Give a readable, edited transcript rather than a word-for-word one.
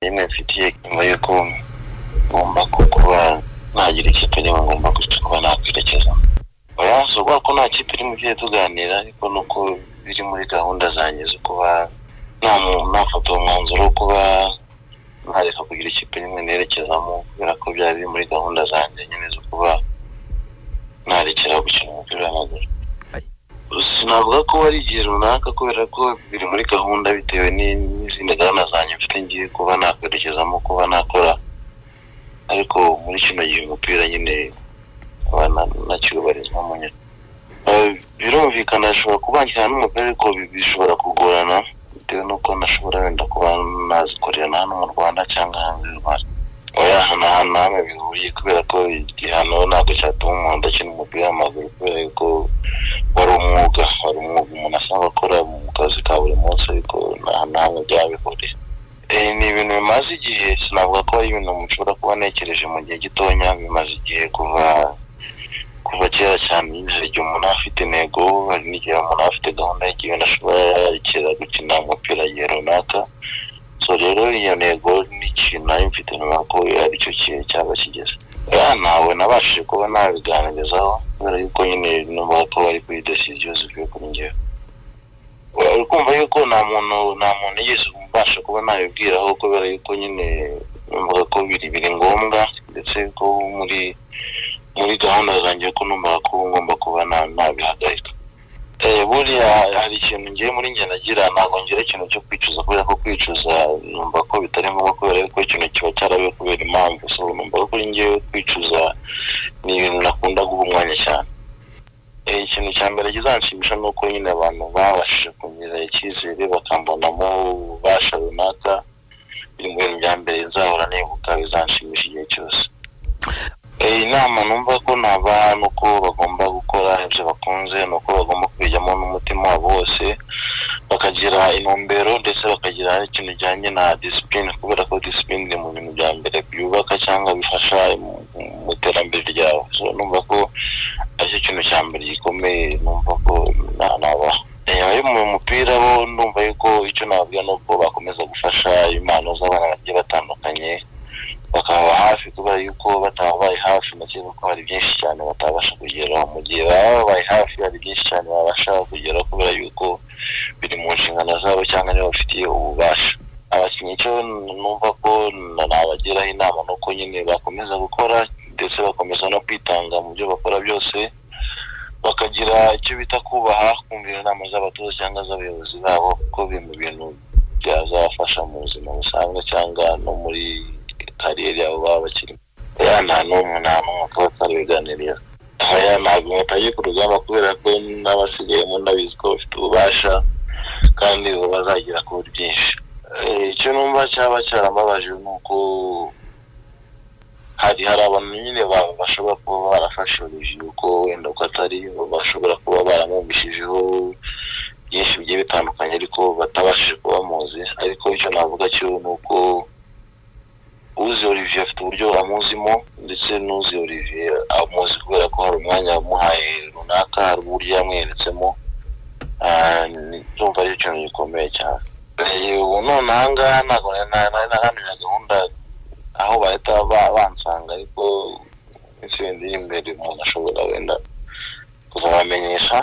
Yemwe mfitiye nyuma yuko ngomba kuba nagira ikipe nyuma ngomba kuba nakwerekeza. Oya sogwa ko nta kipe iri mu gihe tuganira ariko nuko biri muri gahunda zanjye zo kuba nafata umwanzuro wo kuba ntareka kugira ikipe nyine nerekezamo kubera ko byari muri gahunda zanjye nyine zo kuba narekera gukina umupira w'amaguru. Sinavuga ko ari igihe runaka kubera ko biri muri gahunda bitewe n'izindi gahunda zanjye mfite ngiye kuba nakwerekezamo kuba nakora, ariko muri kino gihe umupira nyine nakibarizwamo nyine. Birumvikana ashobora kubangira n'umupira ariko bishobora kugorana bitewe n'uko nashobora wenda kuba nazikorera hano mu Rwanda cyangwa hanze y'u Rwanda. Oya hano bihuriye kubera ko igihano ntabwo cyatuma umuntu akina umupira w'amaguru kubera yuko wari umwuga umuntu asanga akora mu kazi ka buri munsi, ariko nta byabihuriye. Ni ibintu bimaze igihe, sinavuga ko ari ibintu mushobora kuba nekereje mu gihe gitonya, bimaze igihe kuva kera cyane. Hari igihe umuntu afite intego, hari n'igihe umuntu afite gahunda y'igihe ashobora yarekera gukina umupira igihe runaka. So rero iyo ntego n'ikintu nari mfite nyuma ko aricyo kintu cyaba kigeze. Nawe nabashije kuba nabiganirizaho kubera yuko nyine numva ko bari kuri decision zivuye kuri njyewe. Urikumva yuko nta muntu yigeze mbasha kuba nabibwiraho kubera yuko nyine numva ko biri ngombwa, ndetse ko muri gahunda zanjye ko numva ko ngomba kuba nabihagarika. Buriya hari ikintu ngiye muri njye nagira, ntabwo ngira ikintu cyo kwicuza kubera ko kwicuza numva ko bitari ngombwa kubera ko ikintu kiba cyarabaye kubera impamvu. So numva ko kuri njye kwicuza ni ibintu nakunda guha umwanya cyane. Ikintu cya mbere kizanshimisha ni uko nyine abantu babashije kugira icyizere bakambonamo ububasha runaka, biri mu bintu bya mbere nzahora nibuka bizanshimisha igihe cyose. Inama numva ko naba nuko bagomba gukora ibyo bakunze, nuko bagomba kubijyamo n'umutima wabo wose, bakagira intumbero ndetse bakagira ikintu kijyanye na discipline, kubera ko discipline ni mu bintu bya mbere byubaka cyangwa bifasha mu iterambere ryawe. So numva ko aricyo kintu cya mbere gikomeye numva ko naba mu mupira bo numva yuko icyo nababwira ni uko bakomeza gufasha impano z'abana bagiye batandukanye, bakaba hafi kubera yuko batabaye hafi nakeka ko hari byinshi cyane batabasha kugeraho. Mu gihe baba babaye hafi hari byinshi cyane babasha kugeraho kubera yuko biri mu nshingano zabo cyangwa niba bafitiye ububasha. Abakinnyi cyo numva ko nabagiraho inama nuko nyine bakomeza gukora ndetse bakomeza no kwitanga mu byo bakora byose, bakagira icyo bita kubaha, kumvira inama z'abatoza cyangwa z'abayobozi babo, ko biri mu bintu byazabafasha mu buzima busanzwe cyangwa no muri kariyeri yabo baba bakirimo. Nta n'umwe kuba twabiganiriye. Ntabwo mutagiye ku rugamba kubera ko n'abasigayemo ndabizi ko bafite ububasha kandi bazagira kuri byinshi. Icyo numva cyaba cyarambabaje ni uko hari abantu nyine bashobora kuba barafashe yuko wenda ko atari bashobora kuba baramwumvishijeho byinshi bigiye bitandukanye ariko batabashije kuba muzi. Ariko icyo navuga cyo ni uko uzi Olivier afite uburyo amuzimo, ndetse n'uzi Olivier amuzi kubera ko hari umwanya wamuhaye runaka, hari uburyo yamweretsemo. Ndumva ari ikintu gikomeye cyane. Ubu none ahangaha ntabwo naramenya gahunda aho bahita bansanga, ariko iminsi wenda iri imbere umuntu ashobora wenda kuzabamenyesha.